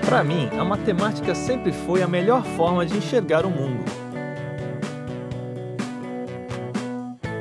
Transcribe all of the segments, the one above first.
Para mim, a matemática sempre foi a melhor forma de enxergar o mundo.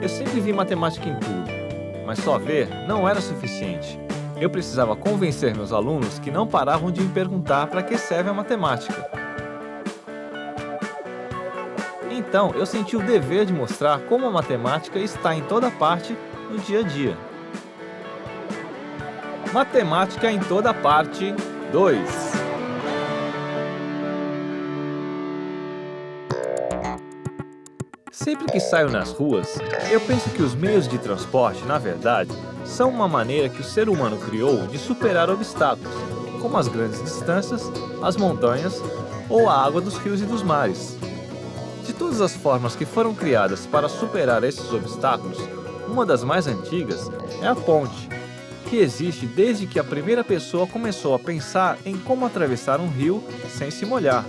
Eu sempre vi matemática em tudo, mas só ver não era suficiente. Eu precisava convencer meus alunos que não paravam de me perguntar para que serve a matemática. Então, eu senti o dever de mostrar como a matemática está em toda parte no dia a dia. Matemática em toda parte 2. Sempre que saio nas ruas, eu penso que os meios de transporte, na verdade, são uma maneira que o ser humano criou de superar obstáculos, como as grandes distâncias, as montanhas ou a água dos rios e dos mares. De todas as formas que foram criadas para superar esses obstáculos, uma das mais antigas é a ponte, que existe desde que a primeira pessoa começou a pensar em como atravessar um rio sem se molhar.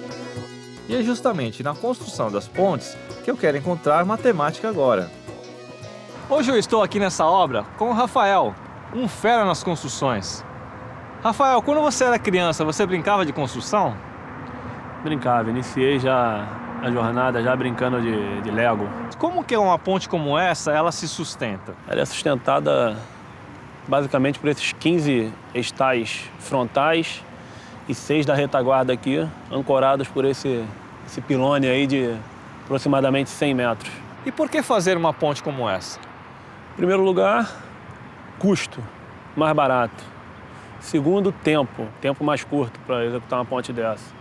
E é justamente na construção das pontes que eu quero encontrar matemática agora. Hoje eu estou aqui nessa obra com o Rafael, um fera nas construções. Rafael, quando você era criança, você brincava de construção? Brincava, iniciei já a jornada já brincando de Lego. Como que uma ponte como essa, ela se sustenta? Ela é sustentada basicamente por esses 15 estais frontais e 6 da retaguarda aqui, ancorados por esse pilone aí de aproximadamente 100 metros. E por que fazer uma ponte como essa? Em primeiro lugar, custo, mais barato. Segundo, tempo mais curto para executar uma ponte dessa.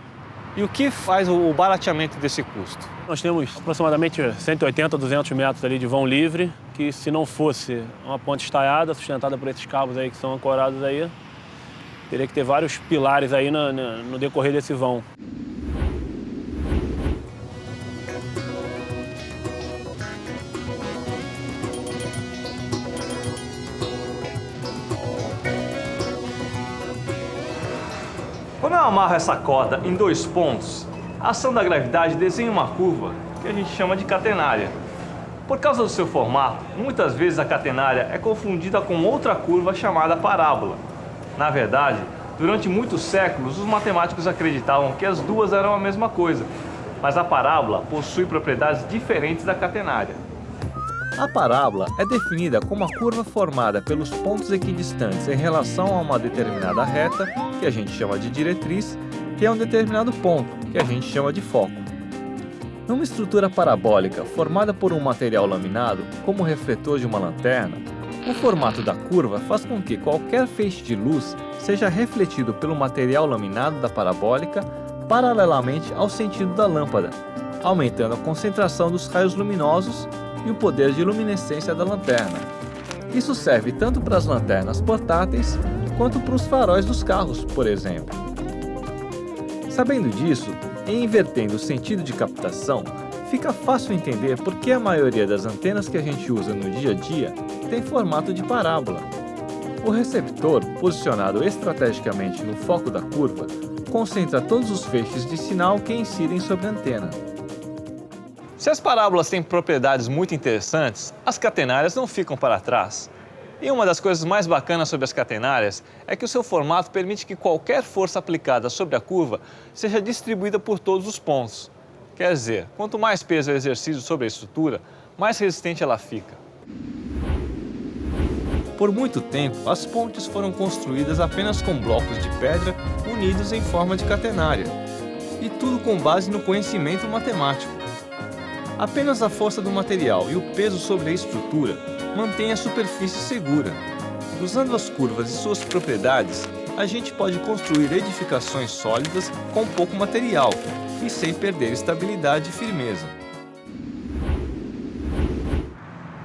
E o que faz o barateamento desse custo? Nós temos aproximadamente 180 a 200 metros ali de vão livre, que se não fosse uma ponte estaiada, sustentada por esses cabos aí que são ancorados aí, teria que ter vários pilares aí no decorrer desse vão. Quando eu amarro essa corda em 2 pontos, a ação da gravidade desenha uma curva que a gente chama de catenária. Por causa do seu formato, muitas vezes a catenária é confundida com outra curva chamada parábola. Na verdade, durante muitos séculos, os matemáticos acreditavam que as duas eram a mesma coisa, mas a parábola possui propriedades diferentes da catenária. A parábola é definida como a curva formada pelos pontos equidistantes em relação a uma determinada reta, que a gente chama de diretriz, que é um determinado ponto, que a gente chama de foco. Numa estrutura parabólica formada por um material laminado, como o refletor de uma lanterna, o formato da curva faz com que qualquer feixe de luz seja refletido pelo material laminado da parabólica paralelamente ao sentido da lâmpada, aumentando a concentração dos raios luminosos e o poder de luminescência da lanterna. Isso serve tanto para as lanternas portáteis quanto para os faróis dos carros, por exemplo. Sabendo disso, e invertendo o sentido de captação, fica fácil entender por que a maioria das antenas que a gente usa no dia a dia tem formato de parábola. O receptor, posicionado estrategicamente no foco da curva, concentra todos os feixes de sinal que incidem sobre a antena. Se as parábolas têm propriedades muito interessantes, as catenárias não ficam para trás. E uma das coisas mais bacanas sobre as catenárias é que o seu formato permite que qualquer força aplicada sobre a curva seja distribuída por todos os pontos. Quer dizer, quanto mais peso é exercido sobre a estrutura, mais resistente ela fica. Por muito tempo, as pontes foram construídas apenas com blocos de pedra unidos em forma de catenária, e tudo com base no conhecimento matemático. Apenas a força do material e o peso sobre a estrutura mantém a superfície segura. Usando as curvas e suas propriedades, a gente pode construir edificações sólidas com pouco material e sem perder estabilidade e firmeza.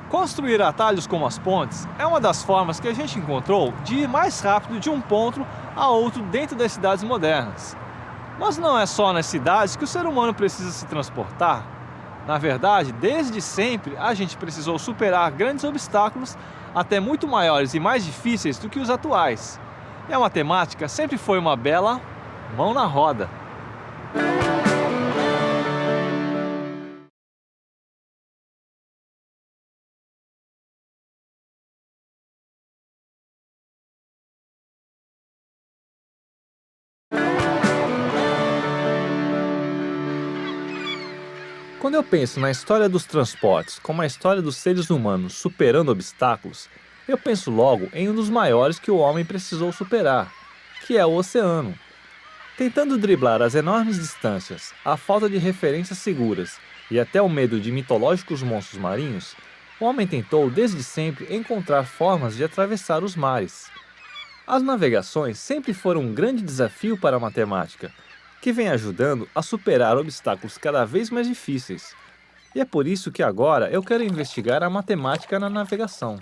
Construir atalhos como as pontes é uma das formas que a gente encontrou de ir mais rápido de um ponto a outro dentro das cidades modernas. Mas não é só nas cidades que o ser humano precisa se transportar. Na verdade, desde sempre, a gente precisou superar grandes obstáculos, até muito maiores e mais difíceis do que os atuais. E a matemática sempre foi uma bela mão na roda. Quando eu penso na história dos transportes como a história dos seres humanos superando obstáculos, eu penso logo em um dos maiores que o homem precisou superar, que é o oceano. Tentando driblar as enormes distâncias, a falta de referências seguras e até o medo de mitológicos monstros marinhos, o homem tentou desde sempre encontrar formas de atravessar os mares. As navegações sempre foram um grande desafio para a matemática, que vem ajudando a superar obstáculos cada vez mais difíceis. E é por isso que agora eu quero investigar a matemática na navegação.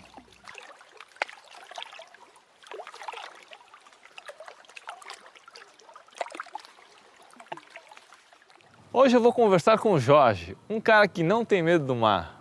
Hoje eu vou conversar com o Jorge, um cara que não tem medo do mar.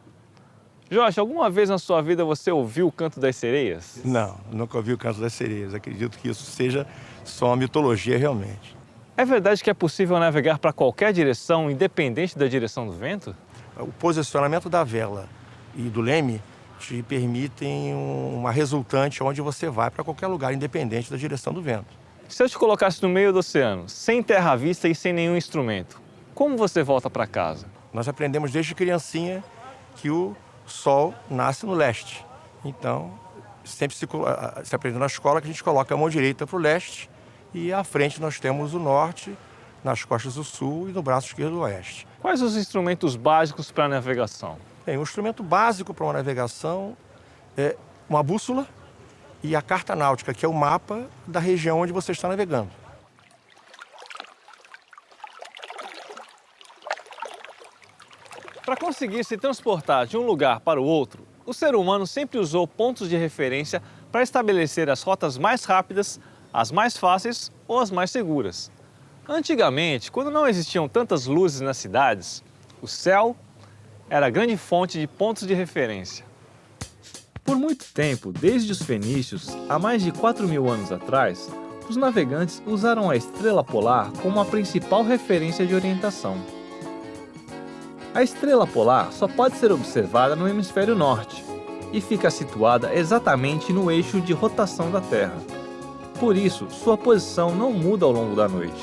Jorge, alguma vez na sua vida você ouviu o canto das sereias? Não, nunca ouvi o canto das sereias. Acredito que isso seja só uma mitologia realmente. É verdade que é possível navegar para qualquer direção, independente da direção do vento? O posicionamento da vela e do leme te permitem uma resultante onde você vai para qualquer lugar, independente da direção do vento. Se eu te colocasse no meio do oceano, sem terra à vista e sem nenhum instrumento, como você volta para casa? Nós aprendemos desde criancinha que o sol nasce no leste. Então, sempre se aprende na escola que a gente coloca a mão direita para o leste e à frente nós temos o norte, nas costas o sul e no braço esquerdo o oeste. Quais os instrumentos básicos para a navegação? Bem, o instrumento básico para uma navegação é uma bússola e a carta náutica, que é o mapa da região onde você está navegando. Para conseguir se transportar de um lugar para o outro, o ser humano sempre usou pontos de referência para estabelecer as rotas mais rápidas, as mais fáceis ou as mais seguras. Antigamente, quando não existiam tantas luzes nas cidades, o céu era a grande fonte de pontos de referência. Por muito tempo, desde os fenícios, há mais de 4.000 anos atrás, os navegantes usaram a estrela polar como a principal referência de orientação. A estrela polar só pode ser observada no hemisfério norte e fica situada exatamente no eixo de rotação da Terra. Por isso, sua posição não muda ao longo da noite.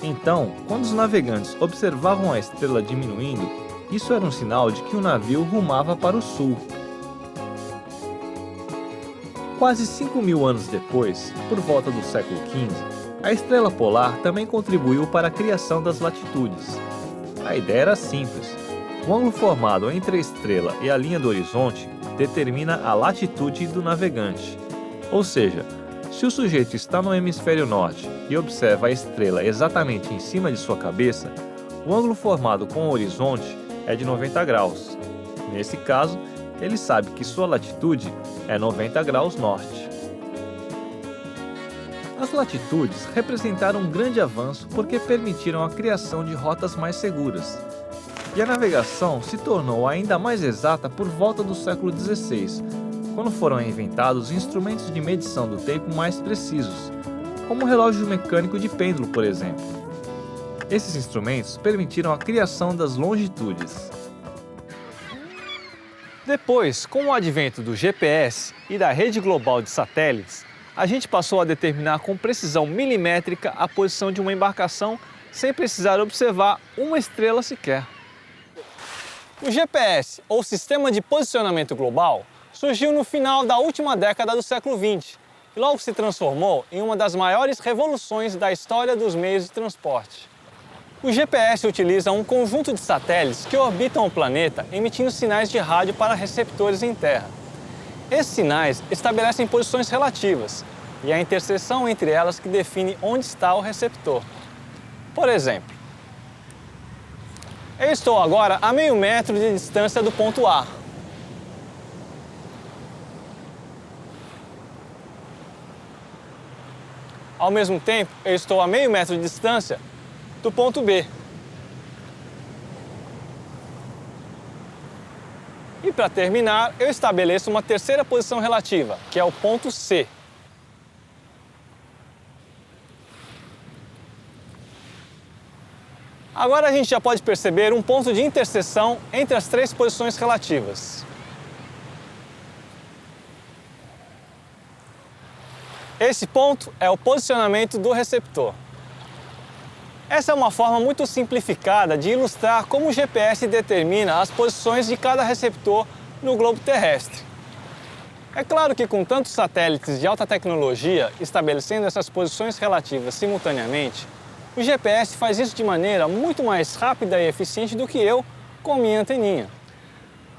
Então, quando os navegantes observavam a estrela diminuindo, isso era um sinal de que o navio rumava para o sul. Quase 5.000 anos depois, por volta do século XV, a estrela polar também contribuiu para a criação das latitudes. A ideia era simples. O ângulo formado entre a estrela e a linha do horizonte determina a latitude do navegante. Ou seja, se o sujeito está no hemisfério norte e observa a estrela exatamente em cima de sua cabeça, o ângulo formado com o horizonte é de 90 graus. Nesse caso, ele sabe que sua latitude é 90 graus norte. As latitudes representaram um grande avanço porque permitiram a criação de rotas mais seguras. E a navegação se tornou ainda mais exata por volta do século XVI, quando foram inventados instrumentos de medição do tempo mais precisos, como o relógio mecânico de pêndulo, por exemplo. Esses instrumentos permitiram a criação das longitudes. Depois, com o advento do GPS e da rede global de satélites, a gente passou a determinar com precisão milimétrica a posição de uma embarcação sem precisar observar uma estrela sequer. O GPS, ou Sistema de Posicionamento Global, surgiu no final da última década do século XX e logo se transformou em uma das maiores revoluções da história dos meios de transporte. O GPS utiliza um conjunto de satélites que orbitam o planeta emitindo sinais de rádio para receptores em terra. Esses sinais estabelecem posições relativas e é a interseção entre elas que define onde está o receptor. Por exemplo, eu estou agora a meio metro de distância do ponto A. Ao mesmo tempo, eu estou a meio metro de distância do ponto B. E para terminar, eu estabeleço uma terceira posição relativa, que é o ponto C. Agora a gente já pode perceber um ponto de interseção entre as três posições relativas. Esse ponto é o posicionamento do receptor. Essa é uma forma muito simplificada de ilustrar como o GPS determina as posições de cada receptor no globo terrestre. É claro que com tantos satélites de alta tecnologia estabelecendo essas posições relativas simultaneamente, o GPS faz isso de maneira muito mais rápida e eficiente do que eu com minha anteninha.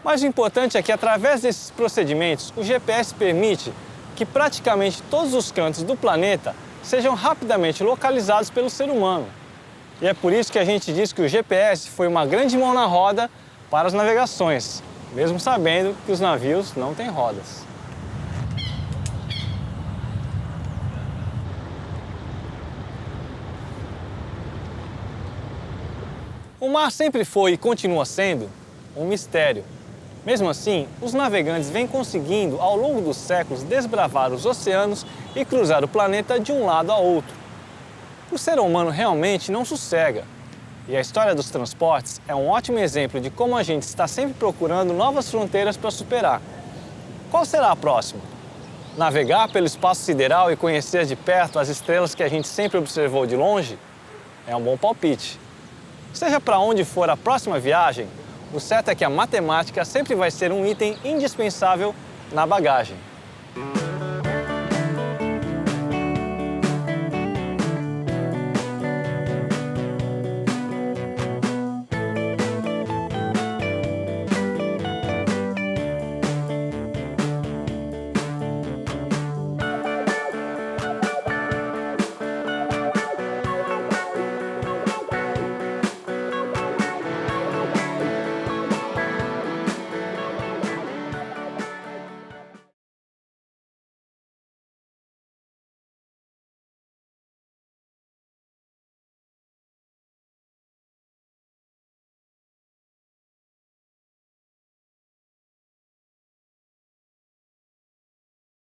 Mas o importante é que através desses procedimentos, o GPS permite que praticamente todos os cantos do planeta sejam rapidamente localizados pelo ser humano. E é por isso que a gente diz que o GPS foi uma grande mão na roda para as navegações, mesmo sabendo que os navios não têm rodas. O mar sempre foi e continua sendo um mistério. Mesmo assim, os navegantes vêm conseguindo, ao longo dos séculos, desbravar os oceanos e cruzar o planeta de um lado a outro. O ser humano realmente não sossega. E a história dos transportes é um ótimo exemplo de como a gente está sempre procurando novas fronteiras para superar. Qual será a próxima? Navegar pelo espaço sideral e conhecer de perto as estrelas que a gente sempre observou de longe? É um bom palpite. Seja para onde for a próxima viagem, o certo é que a matemática sempre vai ser um item indispensável na bagagem.